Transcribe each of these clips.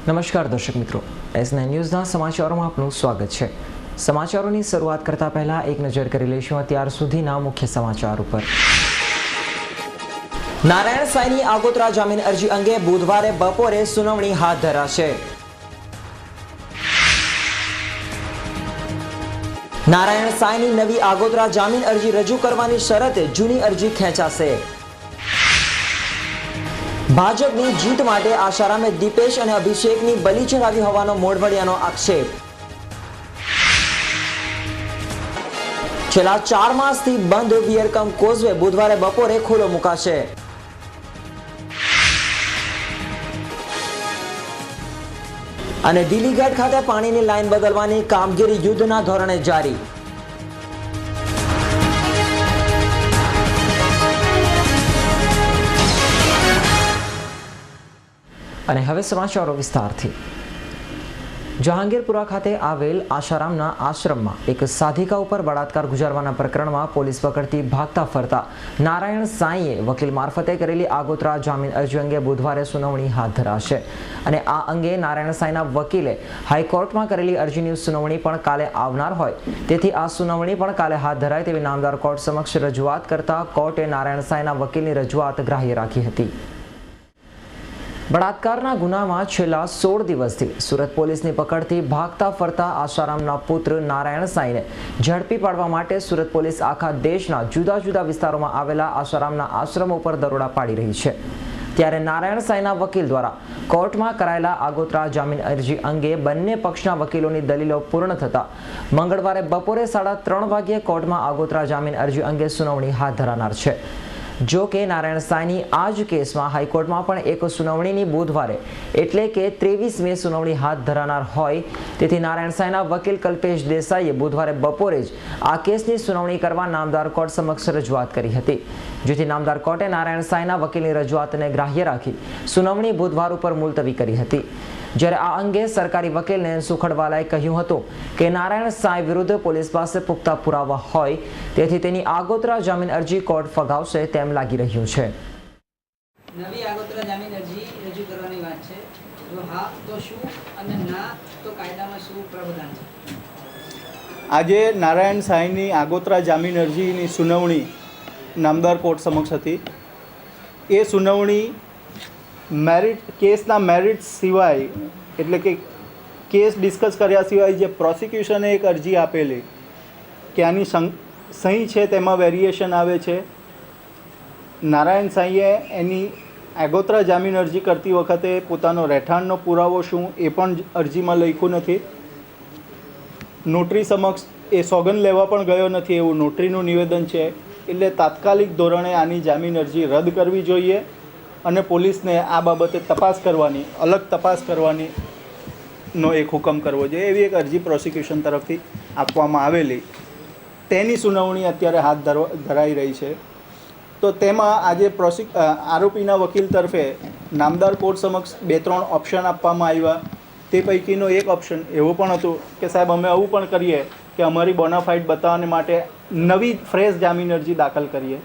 નમસ્કાર દર્શક મિત્રો, S9 ન્યૂઝના સમાચારોમાં આપનું સ્વાગત છે। સમાચારોની શરૂઆત કરતા પહેલા એક નજર કરી લઈશું અત્યાર સુધીના મુખ્ય સમાચાર ઉપર। નારાયણ સાંઈની આગોતરા જામીન અરજી અંગે બુધવારે બપોરે સુનાવણી હાથ ધરાશે। નારાયણ સાંઈની નવી આગોતરા જામીન અરજી રજૂ કરવાની શરતે જૂની અરજી ખેંચાશે। ભાજપની જીત માટે આશારામે દીપેશ અને અભિષેકની બલી ચડાવી હોવાનો મોઢવડિયાનો આક્ષેપ। છેલ્લા 4 માસથી બંધ વિયરકમ કોઝવે બુધવારે બપોરે ખુલ્લો મુકાશે। અને દિલીગઢ ખાતે પાણીની લાઈન બદલવાની કામગીરી યુદ્ધના ધોરણે જારી। અને હવે સમાચારો વિસ્તારથી। જહાંગીરપુરા ખાતે આવેલ આશારામના આશ્રમમાં એક સાધિકા ઉપર બળાત્કાર ગુજારવાના પ્રકરણમાં પોલીસ પકડતી ભાગતા ફરતા નારાયણ સાંઈએ વકીલ મારફતે કરેલી આગોતરા જામીન અરજી અંગે બુધવારે સુનાવણી હાથ ધરાશે। અને આ અંગે નારાયણ સાંઈના વકીલે હાઈકોર્ટમાં કરેલી અરજીની સુનાવણી પણ કાલે આવનાર હોય, તેથી આ સુનાવણી પણ કાલે હાથ ધરાય તેવી નામદાર કોર્ટ સમક્ષ રજૂઆત કરતા કોર્ટે નારાયણ સાંઈના વકીલની રજૂઆત ગ્રાહ્ય રાખી હતી। બળાત્કારના ગુનામાં છેલ્લા 16 દિવસથી સુરત પોલીસની પકડથી ભાગતા ફરતા આશારામના પુત્ર નારાયણ સાંઈને ઝડપી પાડવા માટે સુરત પોલીસ આખા દેશના જુદા જુદા વિસ્તારોમાં આવેલા આશારામના આશ્રમો પર દરોડા પાડી રહી છે। ત્યારે નારાયણ સાંઈના વકીલ દ્વારા કોર્ટમાં કરાયેલા આગોતરા જામીન અરજી અંગે બંને પક્ષના વકીલોની દલીલો પૂર્ણ થતા મંગળવારે બપોરે 3:30 વાગ્યે કોર્ટમાં આગોતરા જામીન અરજી અંગે સુનાવણી હાથ ધરાનાર છે। જો કે નારાયણ સાંઈની આ જ કેસમાં હાઈકોર્ટમાં પણ એક સુનાવણીની બુધવારે એટલે કે 23 મે સુનાવણી હાથ ધરાનાર હોય, તેથી નારાયણ સાંઈના વકીલ કલ્પેશ દેસાઈએ બુધવારે બપોરે જ આ કેસની સુનાવણી કરવા નામદાર કોર્ટ સમક્ષ રજૂઆત કરી હતી, જેથી નામદાર કોર્ટે નારાયણ સાંઈના વકીલની રજૂઆતને ગ્રાહ્ય રાખી સુનાવણી બુધવાર ઉપર મુલતવી કરી હતી। જ્યારે આ અંગે સરકારી વકીલ નયન સુખડવાલાએ કહ્યું હતું કે નારાયણ સાંઈ વિરુદ્ધ પોલીસ પાસે પુખ્તા પુરાવા હોય, તેથી તેની આગોતરા જામીન અરજી કોર્ટ ફગાવશે તેમ લાગી રહ્યું છે। નવી આગોતરા જામીન અરજી રજૂ કરવાની વાત છે, જો હા તો શું અને ના તો કાયદામાં શું પ્રાવધાન છે? આજે નારાયણ સાંઈની આગોતરા જામીન અરજીની સુનાવણી નામદાર કોર્ટ સમક્ષ હતી। એ સુનાવણી કેસના મેરિટ્સ સિવાય, એટલે કે કેસ ડિસ્કસ કર્યા સિવાય જે પ્રોસિક્યુશને એક અરજી આપેલી કે આની સહી છે તેમાં વેરિએશન આવે છે, નારાયણ સાંઈએ એની આગોતરા જામીન અરજી કરતી વખતે પોતાનો રહેઠાણનો પુરાવો શું એ પણ અરજીમાં લખ્યું નથી। નોટરી સમક્ષ એ સોગંદ લેવા પણ ગયો નથી એવું નોટરીનું નિવેદન છે। એટલે તાત્કાલિક ધોરણે આની જામીન અરજી રદ કરવી જોઈએ અને પોલીસને આ બાબતે તપાસ કરવાની, અલગ તપાસ કરવાની નો એક હુકમ કરવો જોઈએ, એવી એક અરજી પ્રોસિક્યુશન તરફથી આપવામાં આવેલી, તેની સુનાવણી અત્યારે હાથ ધરાઈ રહી છે। તો તેમાં આજે આરોપીના વકીલ તરફે નામદાર કોર્ટ સમક્ષ 2-3 ઓપ્શન આપવામાં આવ્યા। તે પૈકીનો એક ઓપ્શન એવો પણ હતો કે સાહેબ અમે આવું પણ કરીએ કે અમારી બોનાફાઇડ બતાવવા માટે નવી ફ્રેશ જામીન અરજી દાખલ કરીએ,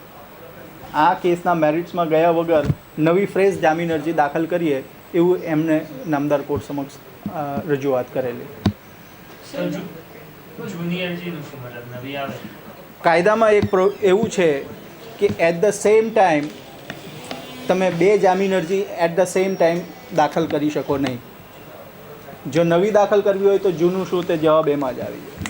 આ કેસના મેરિટ્સમાં ગયા વગર નવી ફ્રેશ જામીન અરજી દાખલ કરીએ, એવું એમને નામદાર કોર્ટ સમક્ષ રજૂઆત કરેલી। કાયદામાં એક એવું છે કે એટ ધ સેમ ટાઈમ તમે 2 જામીન અરજી એટ ધ સેમ ટાઈમ દાખલ કરી શકો નહીં। જો નવી દાખલ કરવી હોય તો જૂનું શું તે જવાબ એમાં જ આવી જાય।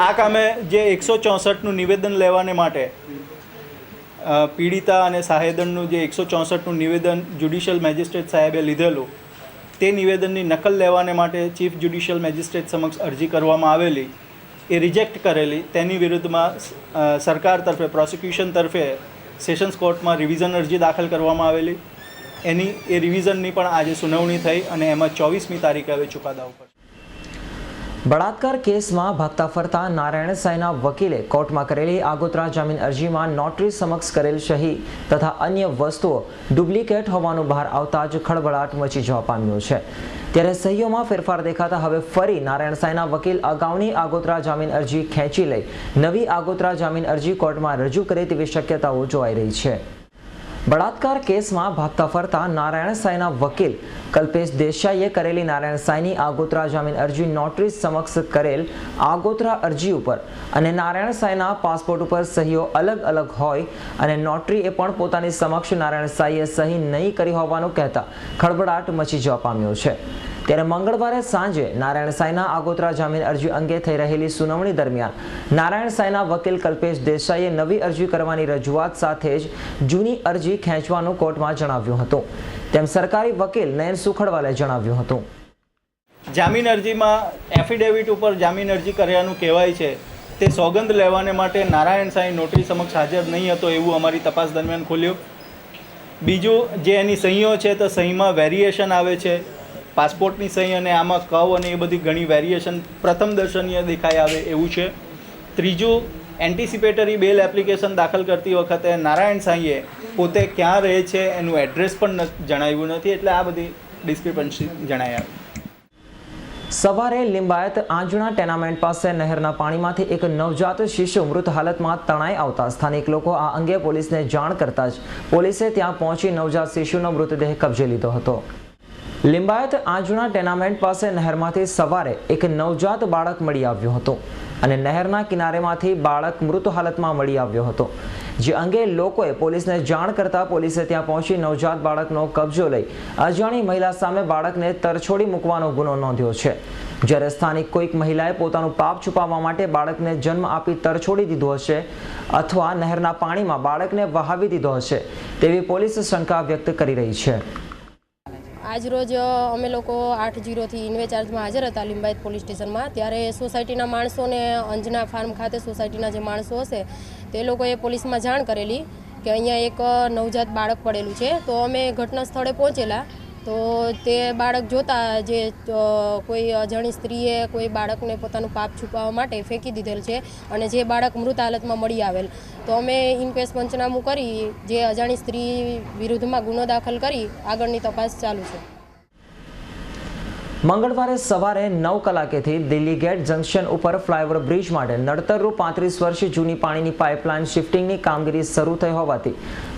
આ કામે જે 164નું નિવેદન લેવાને માટે પીડિતા અને સાહેદનનું જે 164નું નિવેદન જ્યુડિશિયલ મેજિસ્ટ્રેટ સાહેબે લીધેલું, તે નિવેદનની નકલ લેવાને માટે ચીફ જ્યુડિશિયલ મેજિસ્ટ્રેટ સમક્ષ અરજી કરવામાં આવેલી, એ રિજેક્ટ કરેલી, તેની વિરુદ્ધમાં સરકાર તરફે, પ્રોસિક્યુશન તરફે સેશન્સ કોર્ટમાં રિવિઝન અરજી દાખલ કરવામાં આવેલી, એની એ રિવિઝનની પણ આજે સુનાવણી થઈ અને એમાં 24મી તારીખે હવે ચુકાદા ઉપર। બળાત્કાર કેસમાં ભાગતા ફરતા નારાયણ સાંઈના વકીલે કોર્ટમાં કરેલી આગોતરા જામીન અરજીમાં નોટરી સમક્ષ કરેલ સહી તથા અન્ય વસ્તુઓ ડુપ્લિકેટ હોવાનું બહાર આવતા જ ખળભળાટ મચી જવા પામ્યો છે। ત્યારે સહીઓમાં ફેરફાર દેખાતા હવે ફરી નારાયણ સાંઈના વકીલ અગાઉની આગોતરા જામીન અરજી ખેંચી લઈ નવી આગોતરા જામીન અરજી કોર્ટમાં રજૂ કરે તેવી શક્યતાઓ જોવાઈ રહી છે। બળાત્કાર કેસમાં ભાગતા ફરતા નારાયણ સાંઈના વકીલ કલ્પેશ દેસાઈએ કરેલી નારાયણ સાંઈની આગોતરા જામીન અરજી નોટરી સમક્ષ કરેલ આગોતરા અરજી ઉપર અને નારાયણ સાંઈના પાસપોર્ટ ઉપર સહીઓ અલગ અલગ હોય અને નોટરીએ પણ પોતાની સમક્ષ નારાયણ સાંઈએ સહી નહીં કરી હોવાનું કહેતા ખળભળાટ મચી જવા પામ્યો છે। ત્યારે મંગળવારે સાંજે નારાયણ સાંઈના આગોતરા જામીન અરજી અંગે થઈ રહેલી સુનાવણી દરમિયાન નારાયણ સાંઈના વકીલ કલ્પેશ દેસાઈએ નવી અરજી કરવાની રજૂઆત સાથે જ જૂની અરજી ખેંચવાનું કોર્ટમાં જણાવ્યું હતું, તેમ સરકારી વકીલ નયન સુખડવાલે જણાવ્યું હતું। જામીન અરજીમાં એફિડેવિટ ઉપર જામીન અરજી કર્યાનું કહેવાય છે તે સોગંદ લેવાને માટે નારાયણ સાંઈ નોટરી સમક્ષ હાજર નહીં હતો એવું અમારી તપાસ દરમિયાન ખુલ્યું। બીજું જે એની સહીઓ છે તો સહીમાં વેરિએશન આવે છે, પાસપોર્ટની સહી અને આમાં કવ અને એ બધી ઘણી વેરિએશન પ્રથમ દર્શનીય દેખાઈ આવે એવું છે। ત્રીજું, એન્ટિસિપેટરી બેલ એપ્લિકેશન દાખલ કરતી વખતે નારાયણ સાંઈએ પોતે ક્યાં રહે છે એનું એડ્રેસ પણ જણાવ્યું નથી, એટલે આ બધી ડિસ્ક્રિપન્સી જણાઈ આવી। સવારે લિંબાયત આંજણા ટેનામેન્ટ પાસે નહેરના પાણીમાંથી એક નવજાત શિશુ મૃત હાલતમાં તણાઈ આવતા સ્થાનિક લોકો આ અંગે પોલીસને જાણ કરતા જ પોલીસે ત્યાં પહોંચી નવજાત શિશુનો મૃતદેહ કબજે લીધો હતો। લિંબાયત આંજણા ટેનામેન્ટ પાસે નહેરમાંથી સવારે એક નવજાત બાળક મળી આવ્યું હતું અને નહેરના કિનારેમાંથી બાળક મૃત હાલતમાં મળી આવ્યો હતો, જે અંગે લોકોએ પોલીસને જાણ કરતા પોલીસે ત્યાં પહોંચી નવજાત બાળકનો કબજો લઈ અજાણી મહિલા સામે બાળકને તરછોડી મૂકવાનો ગુનો નોંધ્યો છે। જ્યારે સ્થાનિક કોઈક મહિલાએ પોતાનું પાપ છુપાવવા માટે બાળકને જન્મ આપી તરછોડી દીધો હશે અથવા નહેરના પાણીમાં બાળકને વહાવી દીધો હશે તેવી પોલીસ શંકા વ્યક્ત કરી રહી છે। આજ રોજ અમે લોકો 8:0 ઇન્વેચાર્જમાં હાજર હતા લિંબાયત પોલીસ સ્ટેશનમાં। ત્યારે સોસાયટીના માણસોને અંજના ફાર્મ ખાતે સોસાયટીના જે માણસો હશે તે લોકોએ પોલીસમાં જાણ કરેલી કે અહીંયા એક નવજાત બાળક પડેલું છે। તો અમે ઘટના સ્થળે પહોંચેલા તો તે બાળક જોતા જે કોઈ અજાણી સ્ત્રીએ કોઈ બાળકને પોતાનું પાપ છુપાવવા માટે ફેંકી દીધેલ છે અને જે બાળક મૃત હાલતમાં મળી આવેલ, તો અમે ઇનકેસ પંચનામું કરી જે અજાણી સ્ત્રી વિરુદ્ધમાં ગુનો દાખલ કરી આગળની તપાસ ચાલુ છે। મંગળવારે સવારે 9 કલાકેથી દિલ્હી ગેટ જંકશન ઉપર ફ્લાયઓવર બ્રિજ માટે નડતરરૂપ 35 વર્ષ જૂની પાણીની પાઇપલાઇન શિફ્ટિંગની કામગીરી શરૂ થઈ હોવાથી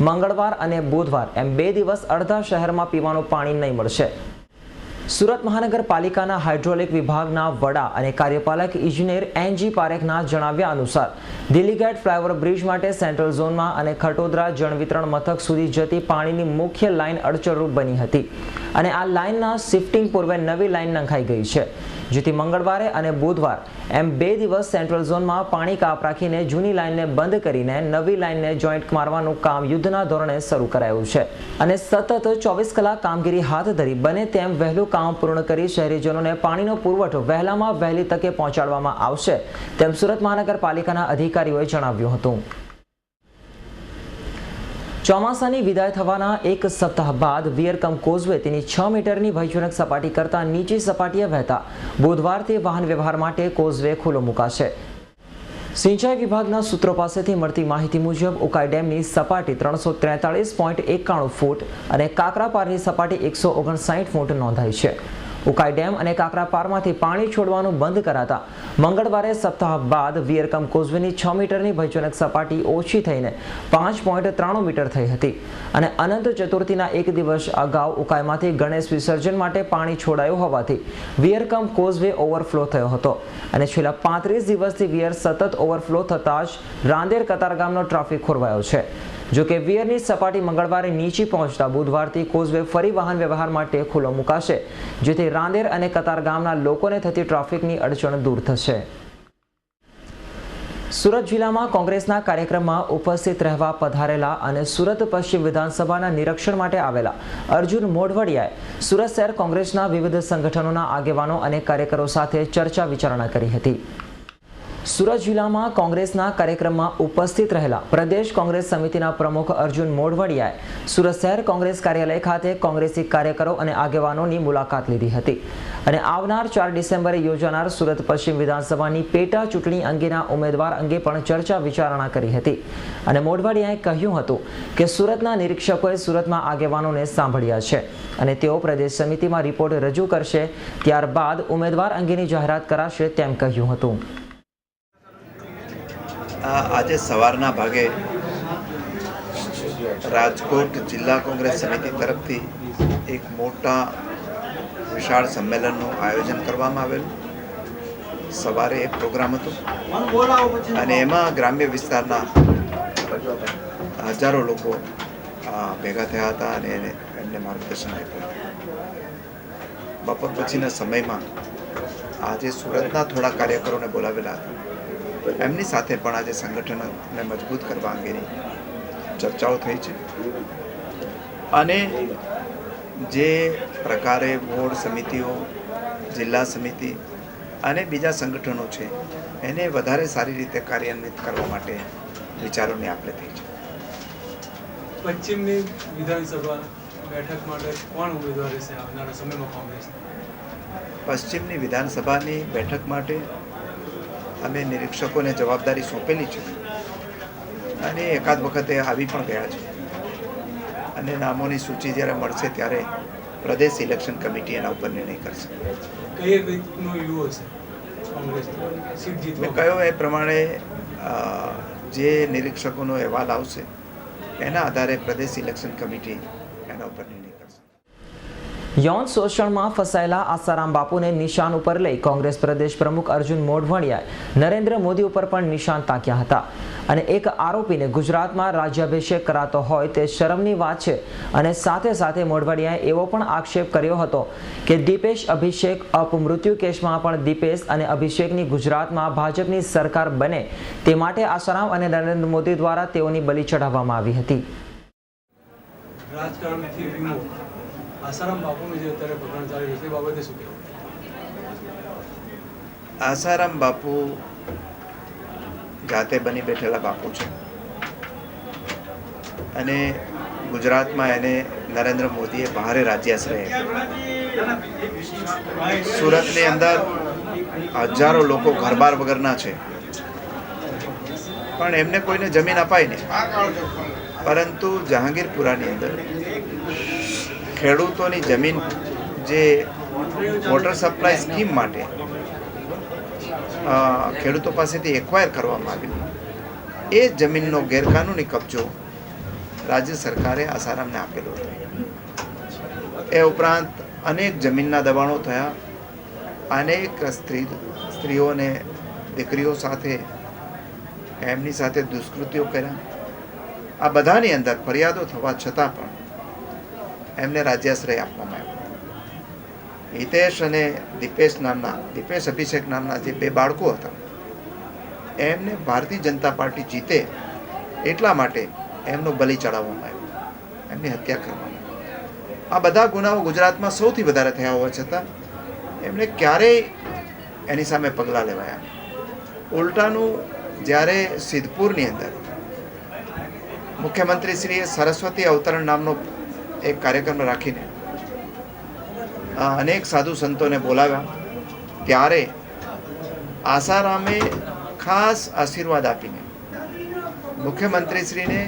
મંગળવાર અને બુધવાર એમ 2 દિવસ અડધા શહેરમાં પીવાનું પાણી નહીં મળશે। સુરત મહાનગરપાલિકાના હાઇડ્રોલિક વિભાગના વડા અને કાર્યપાલક ઇજનેર એનજી પારેખના જણાવ્યા અનુસાર દિલ્હી ગેટ ફ્લાયઓવર બ્રિજ માટે સેન્ટ્રલ ઝોનમાં અને ખટોદરા જળ વિતરણ મથક સુધી જતી પાણીની મુખ્ય લાઇન અડચણરૂપ બની હતી અને આ લાઇનના શિફ્ટિંગ પૂર્વે નવી લાઇન નંખાઈ ગઈ છે, જેથી મંગળવારે અને બુધવાર એમ 2 દિવસ સેન્ટ્રલ ઝોનમાં પાણી કાપ રાખીને જૂની લાઇનને બંધ કરીને નવી લાઇનને જોઈન્ટ મારવાનું કામ યુદ્ધના ધોરણે શરૂ કરાયું છે અને સતત 24 કલાક કામગીરી હાથ ધરી બને તેમ વહેલું કામ પૂર્ણ કરી શહેરીજનોને પાણીનો પુરવઠો વહેલામાં વહેલી તકે પહોંચાડવામાં આવશે તેમ સુરત મહાનગરપાલિકાના અધિકારીઓએ જણાવ્યું હતું। ચોમાસાની વિદાય થવાના એક સપ્તાહ બાદ વિયરકમ કોઝવે તેની 6 મીટરની ભયજનક સપાટી કરતાં નીચી સપાટીએ વહેતા બુધવારથી વાહન વ્યવહાર માટે કોઝવે ખુલ્લો મુકાશે। સિંચાઈ વિભાગના સૂત્રો પાસેથી મળતી માહિતી મુજબ ઉકાઈ ડેમની સપાટી 343.91 ફૂટ અને કાકરાપારની સપાટી 159 ફૂટ નોંધાઈ છે। ઉકાઈ ડેમ અને કાકરાપારમાંથી પાણી છોડવાનું બંધ કરાતા મંગળવારે સપ્તાહ બાદ વિયરકમ કોઝવેની 6 મીટરની ભયજનક સપાટી ઓછી થઈને 5.93 મીટર થઈ હતી અને અનંત ચતુર્થીના એક દિવસ અગાઉ ઉકાઈમાંથી ગણેશ વિસર્જન માટે પાણી છોડાયું હોવાથી વિયરકમ કોઝવે ઓવરફ્લો થયો હતો અને છેલ્લા 35 દિવસથી વિયર સતત ઓવરફ્લો થતાં જ રાંદેર કતારગામનો ટ્રાફિક ખોરવાયો છે। જો કે વિયરની સપાટી મંગળવારે નીચી પહોંચતા બુધવારથી કોઝવે ફરી વાહન વ્યવહાર માટે ખુલ્લો મુકાશે, જેથી રાંદેર અને કતારગામના લોકોને થતી ટ્રાફિકની અડચણ દૂર થશે। સુરત જિલ્લામાં કોંગ્રેસના કાર્યક્રમમાં ઉપસ્થિત રહેવા પધારેલા અને સુરત પશ્ચિમ વિધાનસભાના નિરીક્ષણ માટે આવેલા અર્જુન મોઢવાડિયાએ સુરત શહેર કોંગ્રેસના વિવિધ સંગઠનોના આગેવાનો અને કાર્યકરો સાથે ચર્ચા વિચારણા કરી હતી। સુરત જિલ્લામાં કોંગ્રેસના કાર્યક્રમમાં ઉપસ્થિત રહેલા પ્રદેશ કોંગ્રેસ સમિતિના પ્રમુખ અર્જુન મોઢવાડિયાએ સુરત શહેર કોંગ્રેસ કાર્યાલય ખાતે કોંગ્રેસી કાર્યકરો અને આગેવાનોની મુલાકાત લીધી હતી અને આવનાર 4 ડિસેમ્બરે યોજાનાર સુરત પશ્ચિમ વિધાનસભાની પેટા ચૂંટણી અંગેના ઉમેદવાર અંગે પણ ચર્ચા વિચારણા કરી હતી અને મોઢવાડિયાએ કહ્યું હતું કે સુરતના નિરીક્ષકોએ સુરતમાં આગેવાનોને સાંભળ્યા છે અને તેઓ પ્રદેશ સમિતિમાં રિપોર્ટ રજૂ કરશે, ત્યારબાદ ઉમેદવાર અંગેની જાહેરાત કરાશે તેમ કહ્યું હતું। આજે સવારના ભાગે રાજકોટ જિલ્લા કોંગ્રેસ સમિતિ તરફથી એક મોટા વિશાળ સંમેલનનું આયોજન કરવામાં આવેલું. સવારે એક પ્રોગ્રામ હતો અને એમાં ગ્રામ્ય વિસ્તારના હજારો લોકો ભેગા થયા હતા અને એમને માર્ગદર્શન આપ્યું. બપોર પછીના સમયમાં આજે સુરતના થોડા કાર્યકરોને બોલાવેલા હતા. એમની સાથે પણ આજે સંગઠનને મજબૂત કરવા અંગેની ચર્ચાઓ થઈ છે અને જે પ્રકારે વોર્ડ સમિતિઓ, જિલ્લા સમિતિ અને બીજા સંગઠનો છે એને વધારે સારી રીતે કાર્યાન્વિત કરવા માટે વિચારોની આપલે થઈ છે. પશ્ચિમની વિધાનસભા બેઠક માટે કોણ ઉમેદવાર રહેશે આવનારા સમયમાં કોંગ્રેસ? પશ્ચિમની વિધાનસભાની બેઠક માટે અમે નિરીક્ષકોને જવાબદારી સોંપેલી છે અને એકાદ વખતે આવી પણ ગયા છે અને નામોની સૂચિ જ્યારે મળશે ત્યારે પ્રદેશ ઇલેક્શન કમિટી એના ઉપર નિર્ણય કરશે. કઈ રીતનો યુવો છે કોંગ્રેસ સીટ મેં જીતવા? કહ્યું એ પ્રમાણે જે નિરીક્ષકોનો અહેવાલ આવશે એના આધારે પ્રદેશ ઇલેક્શન કમિટી એના ઉપર નિર્ણય કરશે. યૌન શોષણમાં ફસાયેલા આસારામ બાપુને નિશાન ઉપર લઈ કોંગ્રેસ પ્રદેશ પ્રમુખ અર્જુન મોઢવાડિયાએ નરેન્દ્ર મોદી ઉપર પણ નિશાન તાક્યા હતા અને એક આરોપીને ગુજરાતમાં રાજ્યાભિષેક કરાતો હોય તે શરમની વાત છે અને સાથે સાથે મોઢવાડિયાએ એવો પણ આક્ષેપ કર્યો હતો કે દીપેશ અભિષેક અપમૃત્યુ કેસમાં પણ દીપેશ અને અભિષેકની ગુજરાતમાં ભાજપની સરકાર બને તે માટે આસારામ અને નરેન્દ્ર મોદી દ્વારા તેઓની બલિ ચઢાવવામાં આવી હતી. રાજકારણથી વિમુખ આસારામ બાપુનું જે અત્યારે પ્રકરણ ચાલી રહ્યું છે એ બાબતે શું કહેવું? આસારામ બાપુ જાતે બની બેઠેલા બાપુ છે અને ગુજરાતમાં એને નરેન્દ્ર મોદીએ ભારે રાજ્યાશ્રય આપ્યો. સુરતની અંદર હજારો લોકો ઘરબાર વગરના છે પણ એમને કોઈને જમીન અપાય નહીં. પરંતુ જહાંગીરપુરાની અંદર ખેડૂતોની જમીન જે વોટર સપ્લાય સ્કીમ માટે ખેડૂતો પાસેથી એક્વાયર કરવામાં આવ્યું એ જમીનનો ગેરકાનૂની કબજો રાજ્ય સરકારે આસારામને આપેલો હતો. એ ઉપરાંત અનેક જમીનના દબાણો થયા, અનેક સ્ત્રીઓને દીકરીઓ સાથે એમની સાથે દુષ્કૃત્યો કર્યા. આ બધાની અંદર ફરિયાદો થવા છતાં પણ એમને રાજ્યાશ્રય આપવામાં આવ્યો. હિતેશ અને દીપેશ અભિષેક નામના જે બે બાળકો હતા એમને ભારતીય જનતા પાર્ટી જીતે એટલા માટે એમનો બલિ ચડાવવામાં આવ્યો, એમની હત્યા કરવામાં આવી. આ બધા ગુનાઓ ગુજરાતમાં સૌથી વધારે થયા હોવા છતાં એમને ક્યારેય એની સામે પગલાં લેવાયા. ઉલટાનું જ્યારે સિદ્ધપુરની અંદર મુખ્યમંત્રીશ્રીએ સરસ્વતી અવતરણ નામનો એક કાર્યક્રમ રાખીને અનેક સાધુ સંતોને બોલાવ્યા ત્યારે આસારામે ખાસ આશીર્વાદ આપીને મુખ્યમંત્રીશ્રીને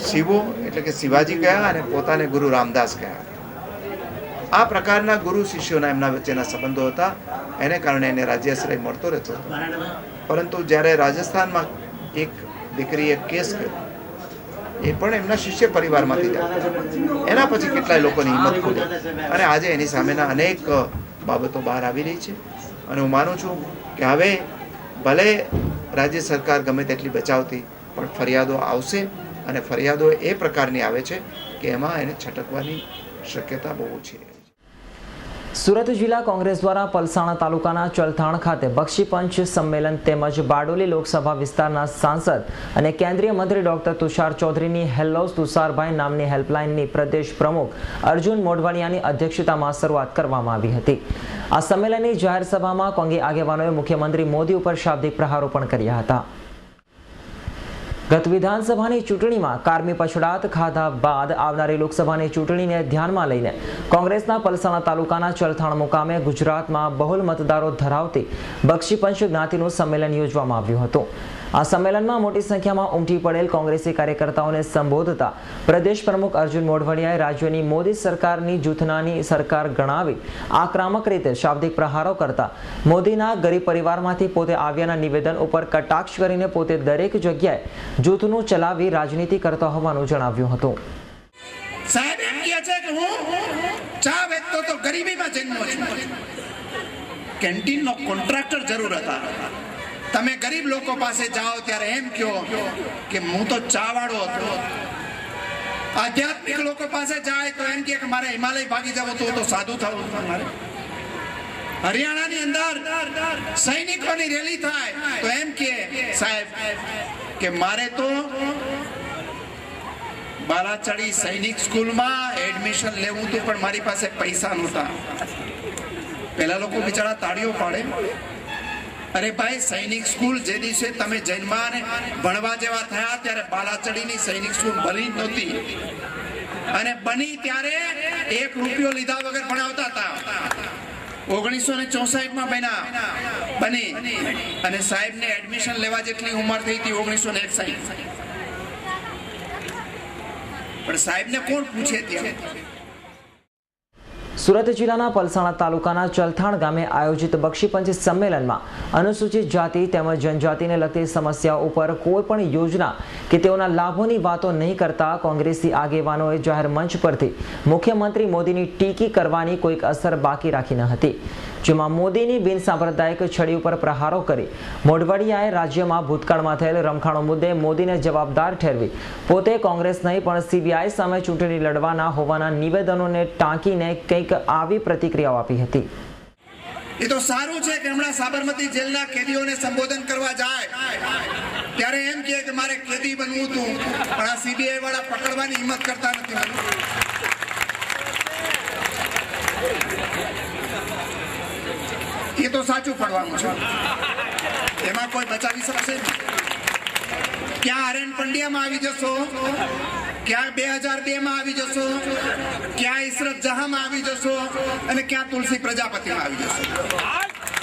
શિવો એટલે કે શિવાજી કહ્યા અને પોતાને ગુરુ રામદાસ કહ્યા. આ પ્રકારના ગુરુ શિષ્યોના એમના વચ્ચેના સંબંધો હતા. એને કારણે એને રાજ્યાશ્રય મળતો રહેતો હતો. પરંતુ જ્યારે રાજસ્થાનમાં એક દીકરીએ કેસ કર્યો, એ પણ એમના શિષ્ય પરિવારમાંથી જ એના પછી કેટલાય લોકોની હિંમત ખોલી અને આજે એની સામેના અનેક બાબતો બહાર આવી રહી છે. અને હું માનું છું કે હવે ભલે રાજ્ય સરકાર ગમે તેટલી બચાવતી પણ ફરિયાદો આવશે અને ફરિયાદો એ પ્રકારની આવે છે કે એમાં એને છટકવાની શક્યતા બહુ ઓછી રહે છે. સુરત જિલ્લા કોંગ્રેસ દ્વારા પલસાણા તાલુકાના ચલથાણ ખાતે બક્ષીપંચ સંમેલન તેમજ બારડોલી લોકસભા વિસ્તારના સાંસદ અને કેન્દ્રીય મંત્રી ડોક્ટર તુષાર ચૌધરીની હેલો તુષારભાઈ નામની હેલ્પલાઇનની પ્રદેશ પ્રમુખ અર્જુન મોઢવાડિયાની અધ્યક્ષતામાં શરૂઆત કરવામાં આવી હતી. આ સંમેલનની જાહેર સભામાં કોંગી આગેવાનોએ મુખ્યમંત્રી મોદી ઉપર શાબ્દિક પ્રહારો પણ કર્યા હતા. ગત વિધાનસભાની ચૂંટણીમાં કારમી પછડાટ ખાધા બાદ આવનારી લોકસભાની ચૂંટણીને ધ્યાનમાં લઈને કોંગ્રેસના પલસાણા તાલુકાના ચલથાણ મુકામે ગુજરાતમાં બહુલ મતદારો ધરાવતી બક્ષીપંચ જ્ઞાતિનું સંમેલન યોજવામાં આવ્યું હતું. આ સંમેલનમાં મોટી સંખ્યામાં ઉમટી પડેલ કોંગ્રેસી કાર્યકર્તાઓને સંબોધતા પ્રદેશ પ્રમુખ અર્જુન મોઢવાડિયાએ રાજ્યની મોદી સરકારની જૂથનાની સરકાર ગણાવી આક્રમક રીતે શાબ્દિક પ્રહારો કરતા મોદીના ગરીબ પરિવારમાંથી પોતે આવ્યાના નિવેદન ઉપર કટાક્ષ કરીને પોતે દરેક જગ્યાએ જૂથનું ચલાવી રાજનીતિ કરતા હોવાનું જણાવ્યું હતું. સાહેબ એમ કહે છે કે હું ચા વેચતો તો ગરીબીમાં જન્મ્યો છું. કેન્ટીનનો કોન્ટ્રાક્ટર જરૂર હતા. તમે ગરીબ લોકો પાસે જાઓ ત્યારે એમ કહો કે હું તો ચા વાળો હતો. આધ્યાત્મિક લોકો પાસે જાય તો એમ કે મારે હિમાલય ભાગી જવું તો સાધુ થવું મારે. હરિયાણાની અંદર સૈનિકોની રેલી થાય તો એમ કે સાહેબ કે મારે તો બાલાચડી સૈનિક સ્કૂલમાં એડમિશન લેવું હતું પણ મારી પાસે પૈસા નહોતા. પેલા લોકો બિચારા તાળીઓ પાડે. અરે ભાઈ, સૈનિક સ્કૂલ જે દિવસે તમે જન્મા ને ભણવા જેવા થયા ત્યારે બાલાચડીની સૈનિક સ્કૂલ બની નહોતી અને બની ત્યારે 1 રૂપિયો લીધા વગર ભણાવતા હતા. 1964માં બની અને સાહેબને એડમિશન લેવા જેટલી ઉંમર થઈ હતી 1961. પણ સાહેબને કોણ પૂછે ત્યાં? સુરત જિલ્લાના પલસાણા તાલુકાના ચલથાણ ગામે આયોજિત બક્ષીપંચ સંમેલનમાં અનુસૂચિત જાતિ તેમજ જનજાતિને લગતી સમસ્યાઓ ઉપર કોઈ પણ યોજના કે તેઓના લાભોની વાતો નહીં કરતા કોંગ્રેસી આગેવાનોએ જાહેર મંચ પરથી મુખ્યમંત્રી મોદીની ટીકી કરવાની કોઈક અસર બાકી રાખી ન હતી, જેમાં મોદીની બિનસાંપ્રદાયિક છડી ઉપર પ્રહારો કરી મોઢવાડિયાએ રાજ્યમાં ભૂતકાળમાં થયેલ રમખાણો મુદ્દે મોદીને જવાબદાર ઠેરવી પોતે કોંગ્રેસ નહીં પણ સીબીઆઈ સામે ચૂંટણી લડવાના હોવાના નિવેદનોને ટાંકીને કંઈક આવી પ્રતિક્રિયાઓ આપી હતી. એ તો સારું છે કે હમણાં સાબરમતી જેલના કેદીઓને સંબોધન કરવા જાય ત્યારે એમ કહે કે મારે કેદી બનવું હતું, પણ આ સીબીઆઈ વાળા પકડવાની હિંમત કરતા નથી. એ તો સાચું પડવાનું છે, એમાં કોઈ બચાવી શકશે નહીં. ક્યાં આર્યન પંડ્યામાં આવી જશો, ક્યાં 2002માં આવી જશો, ક્યાં ઇશરત જહાંમાં આવી જશો અને ક્યાં તુલસી પ્રજાપતિમાં આવી જશો.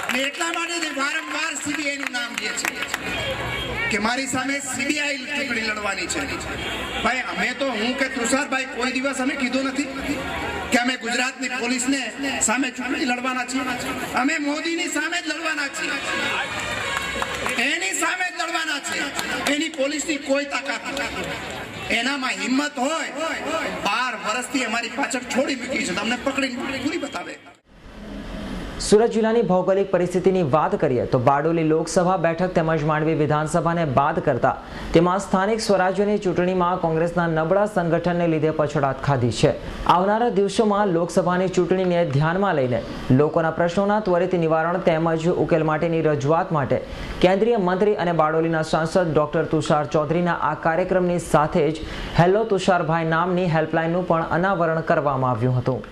અને એટલા માટે વારંવાર સીબીઆઈ નું નામ લે છે કે મારી સામે સીબીઆઈ ચૂંટણી લડવાની છે. ભાઈ, અમે તો હું કે તુષારભાઈ કોઈ દિવસ અમે કીધું નથી કે અમે ગુજરાતની પોલીસને સામે ચૂંટણી લડવાના છીએ. અમે મોદીની સામે જ લડવાના છીએ, એની સામે જ લડવાના છે. એની પોલીસની કોઈ તાકાત નથી. એનામાં હિંમત હોય 12 વર્ષથી અમારી પાછળ છોડી મૂકી છે, તમને પકડીને પૂરી બતાવે. સુરત જિલ્લાની ભૌગોલિક પરિસ્થિતિની વાત કરીએ તો બારડોલી લોકસભા બેઠક તેમજ માંડવી વિધાનસભાને બાદ કરતા તેમાં સ્થાનિક સ્વરાજ્યની ચૂંટણીમાં કોંગ્રેસના નબળા સંગઠનને લીધે પછડાટ ખાધી છે. આવનારા દિવસોમાં લોકસભાની ચૂંટણીને ધ્યાનમાં લઈને લોકોના પ્રશ્નોના ત્વરિત નિવારણ તેમજ ઉકેલ માટેની રજૂઆત માટે કેન્દ્રીય મંત્રી અને બારડોલીના સાંસદ ડોક્ટર તુષાર ચૌધરીના આ કાર્યક્રમની સાથે જ હેલો તુષારભાઈ નામની હેલ્પલાઇનનું પણ અનાવરણ કરવામાં આવ્યું હતું.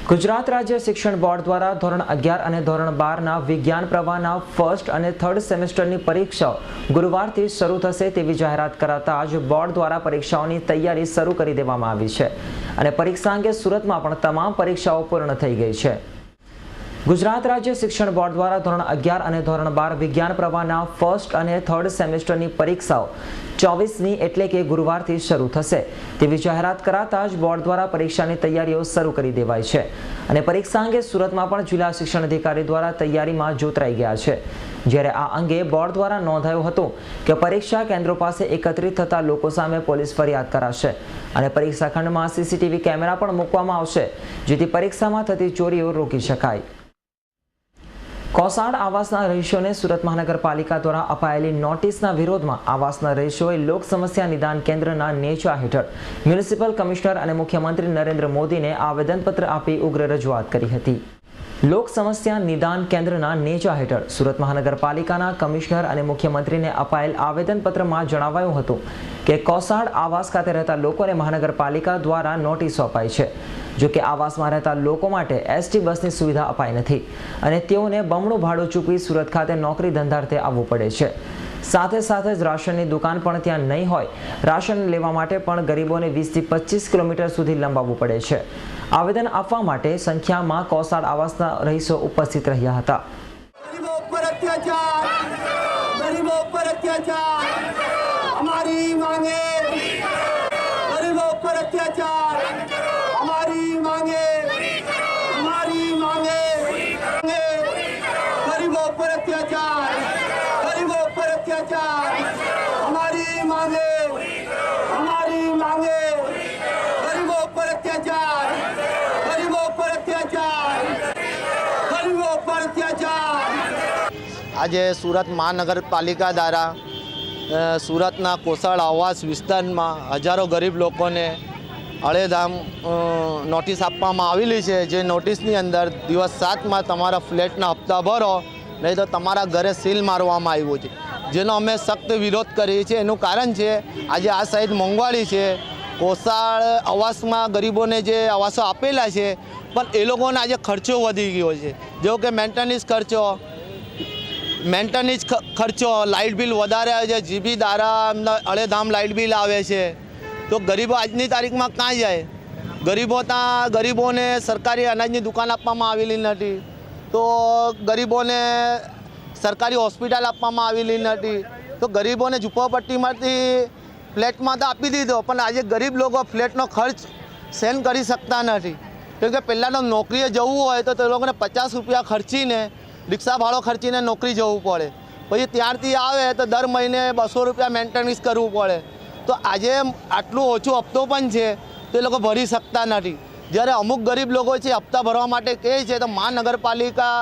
ગુજરાત રાજ્ય શિક્ષણ બોર્ડ દ્વારા ધોરણ 11 અને ધોરણ 12ના વિજ્ઞાન પ્રવાહના ફર્સ્ટ અને થર્ડ સેમેસ્ટરની પરીક્ષાઓ ગુરુવારથી શરૂ થશે તેવી જાહેરાત કરાતા જ બોર્ડ દ્વારા પરીક્ષાઓની તૈયારી શરૂ કરી દેવામાં આવી છે અને પરીક્ષા અંગે સુરતમાં પણ તમામ પરીક્ષાઓ પૂર્ણ થઈ ગઈ છે. ગુજરાત રાજ્ય શિક્ષણ બોર્ડ દ્વારા ધોરણ 11 અને ધોરણ 12 વિજ્ઞાન પ્રવાહના ફર્સ્ટ અને થર્ડ સેમેસ્ટરની પરીક્ષાઓ 24મી એટલે કે ગુરુવારથી શરૂ થશે તેવી જાહેરાત કરાતા જ બોર્ડ દ્વારા પરીક્ષાની તૈયારીઓ શરૂ કરી દેવાઈ છે અને પરીક્ષા અંગે સુરતમાં પણ જિલ્લા શિક્ષણ અધિકારી દ્વારા તૈયારીમાં જોતરાઈ ગયા છે. જ્યારે આ અંગે બોર્ડ દ્વારા નોંધાયું હતું કે પરીક્ષા કેન્દ્રો પાસે એકત્રિત થતા લોકો સામે પોલીસ ફરિયાદ કરાશે અને પરીક્ષા ખંડમાં સીસીટીવી કેમેરા પણ મૂકવામાં આવશે જેથી પરીક્ષામાં થતી ચોરીઓ રોકી શકાય. કોસાડ આવાસના રહીશોને સુરત મહાનગરપાલિકા દ્વારા અપાયેલી નોટિસના વિરોધમાં આવાસના રહીશોએ લોક સમસ્યા નિદાન કેન્દ્રના નેજા હેઠળ મ્યુનિસિપલ કમિશનર અને મુખ્યમંત્રી નરેન્દ્ર મોદીને આવેદનપત્ર આપી ઉગ્ર રજૂઆત કરી હતી. લોક સમસ્યા નિદાન કેન્દ્રના નેજા હેઠળ સુરત મહાનગરપાલિકાના કમિશનર અને મુખ્યમંત્રીને અપાયેલ આવેદનપત્રમાં જણાવાયું હતું કે કોસાડ આવાસ ખાતે રહેતા લોકોને મહાનગરપાલિકા દ્વારા નોટિસો અપાઈ છે. જો કે આવાસમાં રહેતા લોકો માટે એસટી બસની સુવિધા અપાઈ નથી અને તેઓને બમણું ભાડું ચૂકવી સુરત ખાતે નોકરી ધંધાર્થે આવવું પડે છે. સાથે સાથે જ રાશનની દુકાન પણ ત્યાં નહીં હોય. રાશન લેવા માટે પણ ગરીબોને 20 થી 25 કિલોમીટર સુધી લંબાવવું પડે છે. આવેદન આપવા માટે સંખ્યામાં કોસાડ આવાસના રહીશો ઉપસ્થિત રહ્યા હતા. अत्याचार हमारी मांगे, गरीबों पर अत्याचार हमारी मांगे, हमारी मांगे, गरीबों पर अत्याचार, गरीबों पर अत्याचार हमारी मांगे, हमारी मांगे, गरीबों पर अत्याचार, गरीबों पर अत्याचार, गरीबों पर अत्याचार। આજે સુરત મહાનગરપાલિકા દ્વારા સુરતના કોસાળ આવાસ વિસ્તારમાં હજારો ગરીબ લોકોને અળેધામ નોટિસ આપવામાં આવેલી છે, જે નોટિસની અંદર દિવસ 7માં તમારા ફ્લેટના હપ્તા ભરો, નહીં તો તમારા ઘરે સીલ મારવામાં આવ્યું છે, જેનો અમે સખ્ત વિરોધ કરીએ છીએ। એનું કારણ છે આજે આ સાઈડ મોંઘવારી છે, કોસાળ આવાસમાં ગરીબોને જે આવાસો આપેલા છે પણ એ લોકોને આજે ખર્ચો વધી ગયો છે, જેવો કે મેન્ટેનન્સ ખર્ચો, લાઇટ બિલ વધારે આવે છે, જીબી દ્વારા અળેધામ લાઇટ બિલ આવે છે, તો ગરીબો આજની તારીખમાં ક્યાં જાય? ગરીબોને સરકારી અનાજની દુકાન આપવામાં આવેલી નથી, તો ગરીબોને સરકારી હોસ્પિટલ આપવામાં આવેલી નથી, તો ગરીબોને ઝૂંપડપટ્ટીમાંથી ફ્લેટમાં તો આપી દીધો, પણ આજે ગરીબ લોકો ફ્લેટનો ખર્ચ સહન કરી શકતા નથી, કેમ કે પહેલાં તો નોકરીએ જવું હોય તો તે લોકોને 50 રૂપિયા ખર્ચીને રિક્ષા ભાડો ખર્ચીને નોકરી જવું પડે, પછી ત્યારથી આવે તો દર મહિને 200 રૂપિયા મેન્ટેનન્સ કરવું પડે, તો આજે આટલું ઓછું હપ્તો પણ છે તો એ લોકો ભરી શકતા નથી। જ્યારે અમુક ગરીબ લોકો છે હપ્તા ભરવા માટે કહે છે તો મહાનગરપાલિકા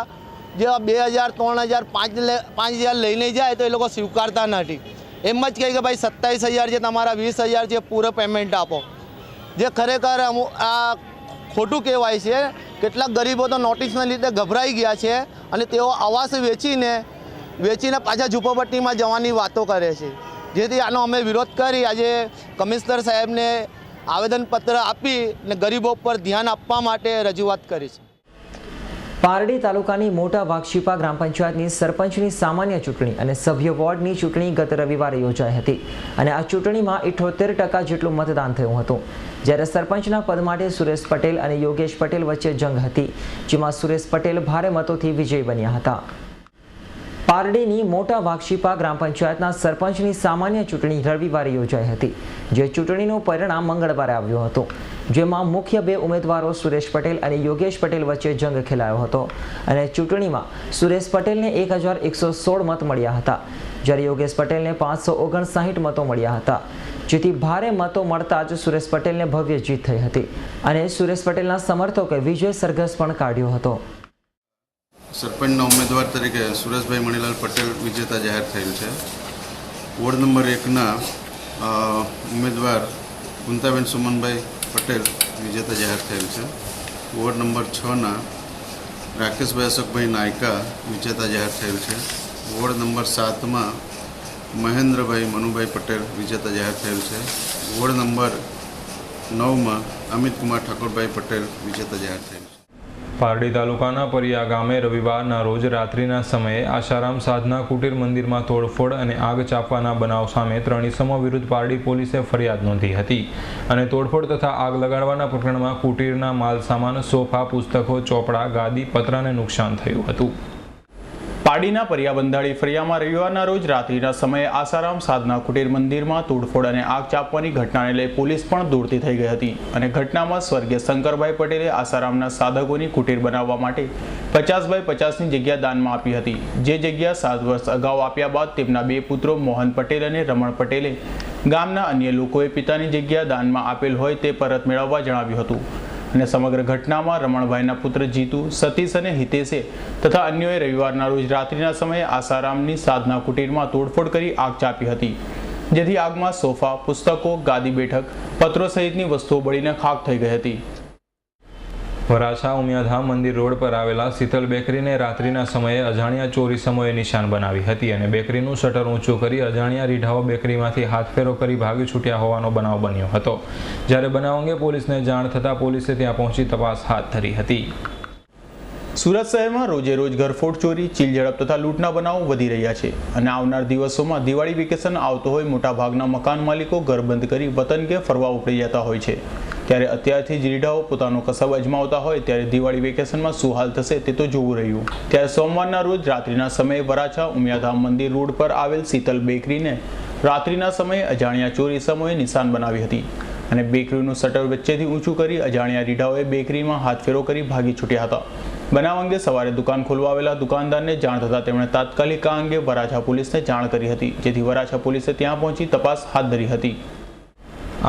જે 2000, 3000, 5000 લઈને જાય તો એ લોકો સ્વીકારતા નથી, એમ જ કહે કે ભાઈ 27000 છે, તમારા 20000 છે, પૂરો પેમેન્ટ આપો, જે ખરેખર આ ખોટું કહેવાય છે। કેટલાક ગરીબો તો નોટિસના લીધે ગભરાઈ ગયા છે અને તેઓ આવાસ વેચીને પાછા ઝૂંપડપટ્ટીમાં જવાની વાતો કરે છે, જેથી આનો અમે વિરોધ કરી આજે કમિશનર સાહેબને આવેદનપત્ર આપી અને ગરીબો પર ધ્યાન આપવા માટે રજૂઆત કરી છે। પારડી તાલુકાની મોટા વાઘશીપા ગ્રામ પંચાયતની સરપંચની સામાન્ય ચૂંટણી અને સભ્ય વોર્ડની ચૂંટણી ગત રવિવારે યોજાઈ હતી અને આ ચૂંટણીમાં 78% જેટલું મતદાન થયું હતું, જ્યારે સરપંચના પદ માટે સુરેશ પટેલ અને યોગેશ પટેલ વચ્ચે જંગ હતી, જેમાં સુરેશ પટેલ ભારે મતોથી વિજયી બન્યા હતા। પારડીની મોટા વાઘશીપા ગ્રામ પંચાયતના સરપંચની સામાન્ય ચૂંટણી રવિવારે યોજાઈ હતી, જે ચૂંટણીનું પરિણામ મંગળવારે આવ્યું હતું, જેમાં મુખ્ય બે ઉમેદવારો સુરેશ પટેલ અને યોગેશ પટેલ વચ્ચે જંગ ખેલાયો હતો અને ચૂંટણીમાં સુરેશ પટેલને 1116 મત મળ્યા હતા, જ્યારે યોગેશ પટેલને 559 મતો મળ્યા હતા, જેથી ભારે મતો મળતા જ સુરેશ પટેલને ભવ્ય જીત થઈ હતી અને સુરેશ પટેલના સમર્થકોએ વિજય સરઘસ પણ કાઢ્યો હતો। સરપંચના ઉમેદવાર તરીકે સુરેશભાઈ મણીલાલ પટેલ વિજેતા જાહેર થયેલ છે। વોર્ડ નંબર 1ના ઉમેદવાર કુંતાબેન સુમનભાઈ પટેલ વિજેતા જાહેર થયેલ છે। વોર્ડ નંબર 6ના રાકેશભાઈ અશોકભાઈ નાયકા વિજેતા જાહેર થયેલ છે। વોર્ડ નંબર 7માં મહેન્દ્રભાઈ મનુભાઈ પટેલ વિજેતા જાહેર થયેલ છે। વોર્ડ નંબર 9માં અમિત કુમાર ઠાકોરભાઈ પટેલ વિજેતા જાહેર થયેલ છે। પારડી તાલુકાના પરિયા ગામે રવિવારના રોજ રાત્રિના સમયે આશારામ સાધના કુટીર મંદિરમાં તોડફોડ અને આગ ચાપવાના બનાવ સામે 3 ઇસમો વિરુદ્ધ પારડી પોલીસે ફરિયાદ નોંધી હતી અને તોડફોડ તથા આગ લગાડવાના પ્રકરણમાં કુટીરના માલ સામાન, સોફા, પુસ્તકો, ચોપડા, ગાદી, પતરાને નુકસાન થયું હતું। પારડીના પરિયા બંધાળી ફળિયામાં રવિવારના રોજ રાત્રિના સમયે આશારામ સાધના કુટીર મંદિરમાં તોડફોડ અને આગ ચાપવાની ઘટનાને લઈ પોલીસ પણ દોડતી થઈ ગઈ હતી અને ઘટનામાં સ્વર્ગીય શંકરભાઈ પટેલે આશારામના સાધકોની કુટીર બનાવવા માટે 50x50ની જગ્યા દાનમાં આપી હતી, જે જગ્યા 7 વર્ષ અગાઉ આપ્યા બાદ તેમના 2 પુત્રો મોહન પટેલ અને રમણ પટેલે ગામના અન્ય લોકોએ પિતાની જગ્યા દાનમાં આપેલ હોય તે પરત મેળવવા જણાવ્યું હતું અને સમગ્ર ઘટનામાં રમણભાઈના પુત્ર જીતુ, સતીશ અને હિતેશે તથા અન્યોએ રવિવારના રોજ રાત્રિના સમયે આશારામની સાધના કુટીરમાં તોડફોડ કરી આગ ચાપી હતી, જેથી આગમાં સોફા, પુસ્તકો, ગાદી, બેઠક, પત્રો સહિતની વસ્તુઓ બળીને ખાખ થઈ ગઈ હતી। વરાછા ઉમિયાધામ મંદિર રોડ પર આવેલા શીતલ બેકરીને રાત્રિના સમયે અજાણ્યા ચોરી સમયે નિશાન બનાવી હતી અને બેકરીનું શટર ઊંચું કરી અજાણ્યા રીઢાઓ બેકરીમાંથી હાથફેરો કરી ભાગી છૂટ્યા હોવાનો બનાવ બન્યો હતો, જ્યારે બનાવ અંગે પોલીસને જાણ થતાં પોલીસે ત્યાં પહોંચી તપાસ હાથ ધરી હતી। સુરત શહેરમાં રોજે રોજ ઘરફોડ, ચોરી, ચીલ ઝડપ તથા લૂંટના બનાવો વધી રહ્યા છે અને આવનાર દિવસોમાં દિવાળી વેકેશન આવતો હોય મોટાભાગના મકાન માલિકો ઘર બંધ કરી વતન કે ફરવા ઉપડી જતા હોય છે, ત્યારે અત્યારથી જ રીઢાઓ પોતાનો કસબ અજમાવતા હોય ત્યારે દિવાળી વેકેશનમાં શું હાલ થશે તે તો જોવું રહ્યું. ત્યારે સોમવારના રોજ રાત્રિના સમયે વરાછા ઉમિયાધામ મંદિર રોડ પર આવેલ શીતલ બેકરીને રાત્રિના સમયે અજાણ્યા ચોર ઇસમોએ નિશાન બનાવી હતી અને બેકરીનું શટર વચ્ચેથી ઊંચું કરી અજાણ્યા રીઢાઓએ બેકરીમાં હાથફેરો કરી ભાગી છૂટ્યા હતા. બનાવ અંગે સવારે દુકાન ખોલવા આવેલા દુકાનદારને જાણ થતાં તેમણે તાત્કાલિક આ અંગે વરાછા પોલીસને જાણ કરી હતી, જેથી વરાછા પોલીસે ત્યાં પહોંચી તપાસ હાથ ધરી હતી.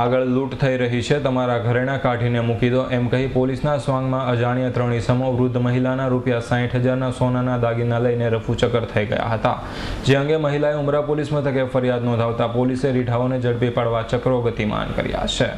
આગળ લૂંટ થઈ રહી છે, તમારા ઘરેણા કાઢીને મૂકી દો એમ કહી પોલીસના સ્વાંગમાં અજાણ્યા 3 ઇસમો વૃદ્ધ મહિલાના ₹60,000ના સોનાના દાગીના લઈને રફુચક્કર થઈ ગયા હતા. જે અંગે મહિલાએ ઉમરા પોલીસ મથકે ફરિયાદ નોંધાવતા પોલીસે રીઢાઓને ઝડપી પાડવા ચક્રો ગતિમાન કર્યા છે.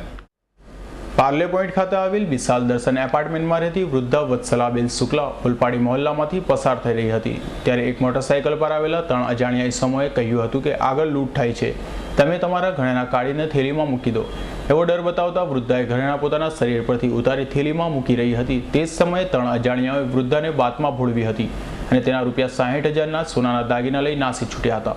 પાર્લે પોઈન્ટ ખાતે આવેલ વિશાલ દર્શન એપાર્ટમેન્ટમાં રહેતી વૃદ્ધા વત્સલાબેન શુક્લા ઓલપાડી મહોલ્લામાંથી પસાર થઈ રહી હતી. ત્યારે એક મોટરસાઇકલ પર આવેલા 3 અજાણ્યા ઇસમોએ કહ્યું હતું કે આગળ લૂંટ થાય છે, તમે તમારા ઘરેણા કાઢીને થેલીમાં મૂકી દો એવો ડર બતાવતા વૃદ્ધાએ ઘરેણા પોતાના શરીર પરથી ઉતારી થેલીમાં મૂકી રહી હતી. તે જ સમયે 3 અજાણ્યાઓએ વૃદ્ધાને બાથમાં ભોળવી હતી અને તેના ₹60,000ના સોનાના દાગીના લઈ નાસી છૂટ્યા હતા.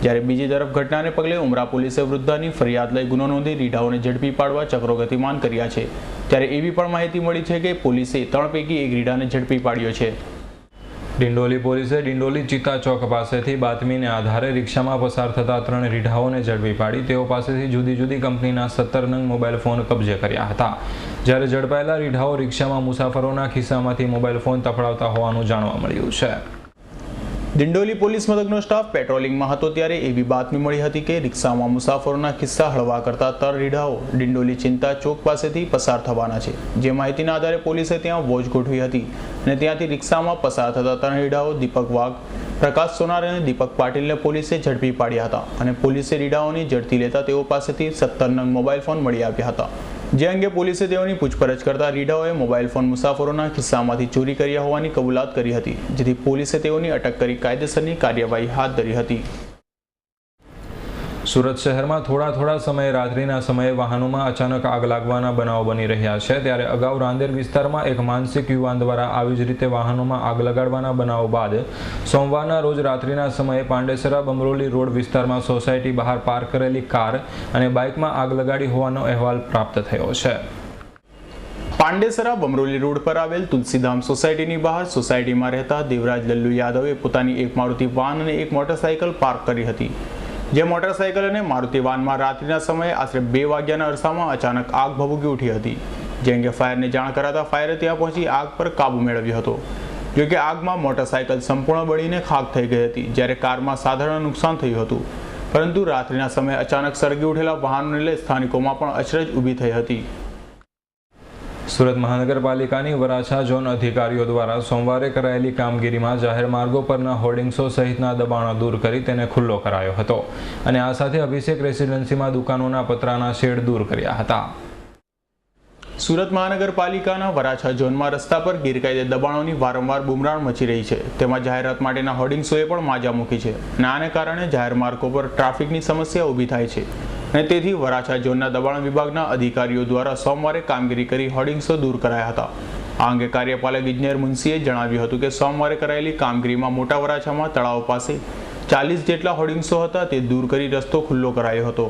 જ્યારે બીજી તરફ ઘટનાને પગલે ઉમરા પોલીસે વૃદ્ધાની ફરિયાદ લઈ ગુનો નોંધી રીઢાઓને ઝડપી પાડવા ચક્રો ગતિમાન કર્યા છે. ત્યારે એવી પણ માહિતી મળી છે કે પોલીસે 3 પૈકી એક રીઢાને ઝડપી પાડ્યો છે. ડિંડોલી પોલીસે ડિંડોલી ચિત્તા ચોક પાસેથી બાતમીને આધારે રિક્ષામાં પસાર થતા 3 રીઢાઓને ઝડપી પાડી તેઓ પાસેથી જુદી જુદી કંપનીના 17 નંગ મોબાઈલ ફોન કબજે કર્યા હતા. જ્યારે ઝડપાયેલા રીઢાઓ રિક્ષામાં મુસાફરોના ખિસ્સામાંથી મોબાઈલ ફોન તફડાવતા હોવાનું જાણવા મળ્યું છે. દિંડોલી પોલીસ મથકનો સ્ટાફ પેટ્રોલિંગમાં હતો ત્યારે એવી બાતમી મળી હતી કે રિક્ષામાં મુસાફરોના ખિસ્સા હળવા કરતા 3 રીઢાઓ ડિંડોલી ચિંતા ચોક પાસેથી પસાર થવાના છે. જે માહિતીના આધારે પોલીસે ત્યાં વોચ ગોઠવી હતી અને ત્યાંથી રિક્ષામાં પસાર થતા 3 રીઢાઓ દીપક વાઘ, પ્રકાશ સોનાર અને દીપક પાટીલને પોલીસે ઝડપી પાડ્યા હતા અને પોલીસે રીઢાઓની ઝડપી લેતા તેઓ પાસેથી 17 નંગ મોબાઈલ ફોન મળી આવ્યા હતા. જે અંગે પોલીસે તેઓની પૂછપરછ કરતા રીઢાઓએ મોબાઈલ ફોન મુસાફરોના ખિસ્સામાંથી ચોરી કર્યા હોવાની કબૂલાત કરી હતી, જેથી પોલીસે તેઓની અટક કરી કાયદેસરની કાર્યવાહી હાથ ધરી હતી. સુરત શહેરમાં થોડા સમયે રાત્રિના સમયે વાહનોમાં અચાનક આગ લાગવાના બનાવો બની રહ્યા છે. ત્યારે અગાઉ રાંદેર વિસ્તારમાં એક માનસિક યુવાન દ્વારા આવી જ રીતે વાહનોમાં આગ લગાડવાના બનાવો બાદ સોમવારના રોજ રાત્રિના સમયે પાંડેસરા બમરોલી રોડ વિસ્તારમાં સોસાયટી બહાર પાર્ક કરેલી કાર અને બાઇકમાં આગ લગાડી હોવાનો અહેવાલ પ્રાપ્ત થયો છે. પાંડેસરા બમરોલી રોડ પર આવેલ તુલસીધામ સોસાયટીની બહાર સોસાયટીમાં રહેતા દેવરાજ લલ્લુ યાદવે પોતાની એક મારુતિ વાન અને એક મોટરસાઇકલ પાર્ક કરી હતી. જે મોટરસાઇકલ અને મારુતિ વાનમાં રાત્રિના સમયે આશરે 2 વાગ્યાના અરસામાં અચાનક આગ ભભૂકી ઉઠી હતી. જે અંગે ફાયરને જાણ કરાતા ફાયરે ત્યાં પહોંચી આગ પર કાબુ મેળવ્યો હતો. જોકે આગમાં મોટરસાઇકલ સંપૂર્ણ બળીને ખાખ થઈ ગઈ હતી, જ્યારે કારમાં સાધારણ નુકસાન થયું હતું. પરંતુ રાત્રિના સમયે અચાનક સળગી ઉઠેલા વાહનોને લઈ સ્થાનિકોમાં પણ અચરજ ઊભી થઈ હતી. સુરત મહાનગરપાલિકાની વરાછા ઝોન અધિકારીઓ દ્વારા સોમવારે કરાયેલી કામગીરીમાં જાહેર માર્ગો પરના હોર્ડિંગ્સો સહિતના દબાણો દૂર કરી તેને ખુલ્લો કરાયો હતો અને આ સાથે અભિષેક રેસિડેન્સીમાં દુકાનોના પતરાના શેડ દૂર કર્યા હતા. સુરત મહાનગરપાલિકાના વરાછા ઝોનમાં રસ્તા પર ગેરકાયદે દબાણોની વારંવાર બુમરાણ મચી રહી છે. તેમાં જાહેરાત માટેના હોર્ડિંગ્સોએ પણ માજા મૂકી છે અને આને કારણે જાહેર માર્ગો પર ટ્રાફિકની સમસ્યા ઊભી થાય છે અને તેથી વરાછા ઝોનના દબાણ વિભાગના અધિકારીઓ દ્વારા સોમવારે કામગીરી કરી હોર્ડિંગ્સો દૂર કરાયા હતા. આ અંગે કાર્યપાલક ઇજનેર મુનશીએ જણાવ્યું હતું કે સોમવારે કરાયેલી કામગીરીમાં મોટા વરાછામાં તળાવ પાસે 40 જેટલા હોર્ડિંગ્સો હતા તે દૂર કરી રસ્તો ખુલ્લો કરાયો હતો.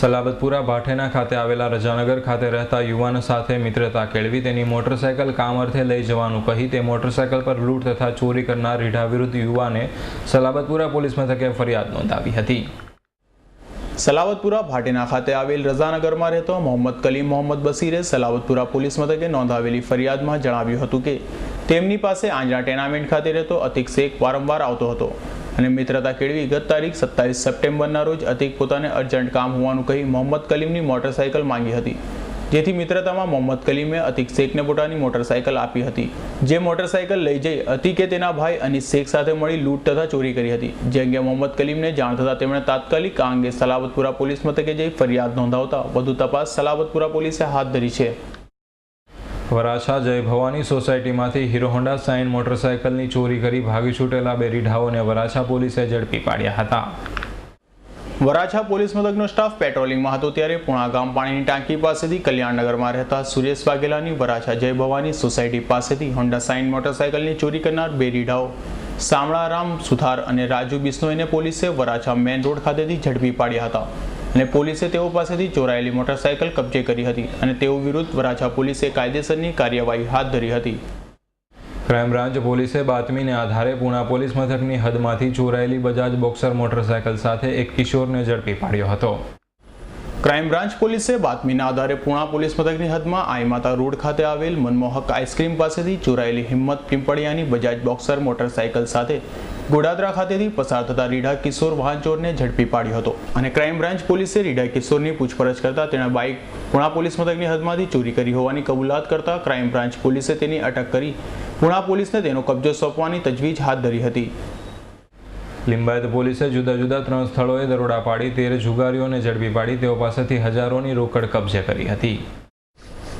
સલાબતપુરા ભાઠેના ખાતે આવેલા રજાનગર ખાતે રહેતા યુવાન સાથે મિત્રતા કેળવી તેની મોટરસાઇકલ કામ અર્થે લઈ જવાનું કહી તે મોટરસાઇકલ પર લૂંટ તથા ચોરી કરનાર રીઢા વિરુદ્ધ યુવાને સલાબતપુરા પોલીસ મથકે ફરિયાદ નોંધાવી હતી. સલાવતપુરા ભાટેના ખાતે આવેલ રજાનગરમાં રહેતો મોહમ્મદ કલીમ મોહમ્મદ બસીરે સલાવતપુરા પોલીસ મથકે નોંધાવેલી ફરિયાદમાં જણાવ્યું હતું કે તેમની પાસે આંજણા ટેનામેન્ટ ખાતે રહેતો અતિક શેખ વારંવાર આવતો હતો અને મિત્રતા કેળવી ગત તારીખ 27 સપ્ટેમ્બરના રોજ અતિક પોતાને અર્જન્ટ કામ હોવાનું કહી મોહમ્મદ કલીમની મોટરસાઇકલ માંગી હતી, જેથી મિત્રતામાં મોહમ્મદ કલીમે અતિક શેખને પોતાની મોટરસાઇકલ આપી હતી. જે મોટરસાઇકલ લઈ જઈ અતિકે તેના ભાઈ અનીસ શેખ સાથે મળી લૂંટ તથા ચોરી કરી હતી. જે અંગે મોહમ્મદ કલીમને જાણ થતાં તેમણે તાત્કાલિક આ અંગે સલાબતપુરા પોલીસ મથકે જઈ ફરિયાદ નોંધાવતા વધુ તપાસ સલાબતપુરા પોલીસે હાથ ધરી છે. વરાછા જય ભવાની સોસાયટીમાંથી હીરો હોન્ડા સાઇન મોટરસાઇકલની ચોરી કરી ભાગી છૂટેલા 2 રીઢાઓને વરાછા પોલીસે ઝડપી પાડ્યા હતા. વરાછા પોલીસ મથકનો સ્ટાફ પેટ્રોલિંગમાં હતો ત્યારે પુણા ગામ પાણીની ટાંકી પાસેથી કલ્યાણનગરમાં રહેતા સુરેશ વાઘેલાની વરાછા જય ભવાની સોસાયટી પાસેથી હોન્ડા સાઇન મોટરસાઇકલની ચોરી કરનાર 2 રીઢાઓ શામળારામ સુથાર અને રાજુ બિશ્નોઈને પોલીસે વરાછા મેઇન રોડ ખાતેથી ઝડપી પાડ્યા હતા. અને પોલીસે તેઓ પાસેથી ચોરાયેલી મોટરસાયકલ કબજે કરી હતી અને તેઓ વિરુદ્ધ વરાછા પોલીસે કાયદેસરની કાર્યવાહી હાથ ધરી હતી. ક્રાઇમ બ્રાન્ચ પોલીસે બાતમીને આધારે પૂણા પોલીસ મથકની હદમાંથી ચોરાયેલી બજાજ બોક્સર મોટરસાયકલ સાથે એક કિશોરને ઝડપી પાડ્યો હતો. ક્રાઇમ બ્રાન્ચ પોલીસે બાતમીના આધારે પૂણા પોલીસ મથકની હદમાં આઈમાતા રોડ ખાતે આવેલ મનમોહક આઈસ્ક્રીમ પાસેથી ચોરાયેલી હિંમત પિંપળિયાની બજાજ બોક્સર મોટરસાયકલ સાથે ગોડાદરા ખાતેથી પસાર થતા રીઢા કિશોર વાહન ચોરને ઝડપી પાડ્યો હતો અને ક્રાઇમ બ્રાન્ચ પોલીસે રીઢા કિશોરની પૂછપરછ કરતા તેણે બાઇક પૂણા પોલીસ મથકની હદમાંથી ચોરી કરી હોવાની કબૂલાત કરતા ક્રાઇમ બ્રાન્ચ પોલીસે તેની અટક કરી પૂણા પોલીસને તેનો કબજો સોંપવાની તજવીજ હાથ ધરી હતી. લિંબાયત પોલીસે જુદા જુદા 3 સ્થળોએ દરોડા પાડી 13 જુગારીઓને ઝડપી પાડી તેઓ પાસેથી હજારોની રોકડ કબજે કરી હતી.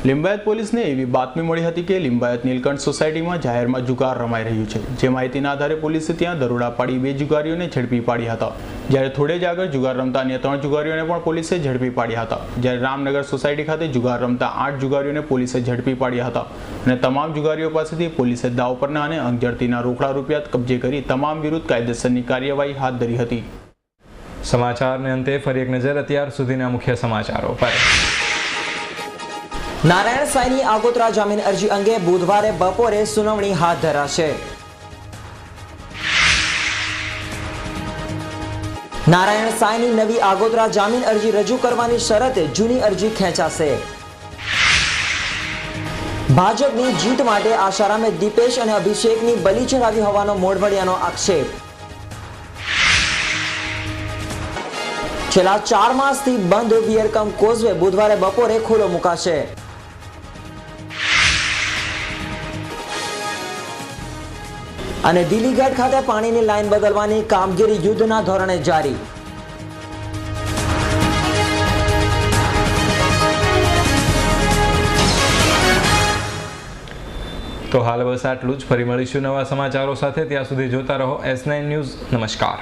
લિંબાયત પોલીસને એવી બાતમી મળી હતી કે લિંબાયત નીલકંઠ સોસાયટીમાં જાહેરમાં જુગાર રમાઈ રહ્યું છે. જે માહિતીના આધારે પોલીસે ત્યાં દરોડા પાડી 2 જુગારીઓને ઝડપી પાડ્યા હતા. જ્યારે થોડે જ આગળ જુગાર રમતા અન્ય 3 જુગારીઓને પણ પોલીસે ઝડપી પાડ્યા હતા. જ્યારે રામનગર સોસાયટી ખાતે જુગાર રમતા 8 જુગારીઓને પોલીસે ઝડપી પાડ્યા હતા અને તમામ જુગારીઓ પાસેથી પોલીસે દાવ પરના અને અંગઝડતીના રોકડા રૂપિયા કબજે કરી તમામ વિરુદ્ધ કાયદેસરની કાર્યવાહી હાથ ધરી હતી. સમાચારને અંતે ફરી એક નજર અત્યાર સુધીના મુખ્ય સમાચારો પર. નારાયણ સાંઈની આગોતરા જામીન અરજી અંગે બુધવારે બપોરે સુનાવણી હાથ ધરાશે. નારાયણ સાંઈની નવી આગોતરા જામીન અરજી રજૂ કરવાની શરતે જૂની અરજી ખેંચાશે. ભાજપની જીત માટે આશારામે દીપેશ અને અભિષેકની બલી ચડાવી હોવાનો મોઢવડિયાનો આક્ષેપ. છેલ્લા 4 માસથી બંધ વિયરકમ કોઝવે બુધવારે બપોરે ખુલ્લો મુકાશે. અને દિલ્હીગઢ ખાતે પાણીની લાઈન બદલવાની કામગીરી યુદ્ધના ધોરણે જારી. તો હાલ બસ આટલું જ. ફરી મળીશું નવા સમાચારો સાથે. ત્યાં સુધી જોતા રહો S9 ન્યૂઝ. નમસ્કાર.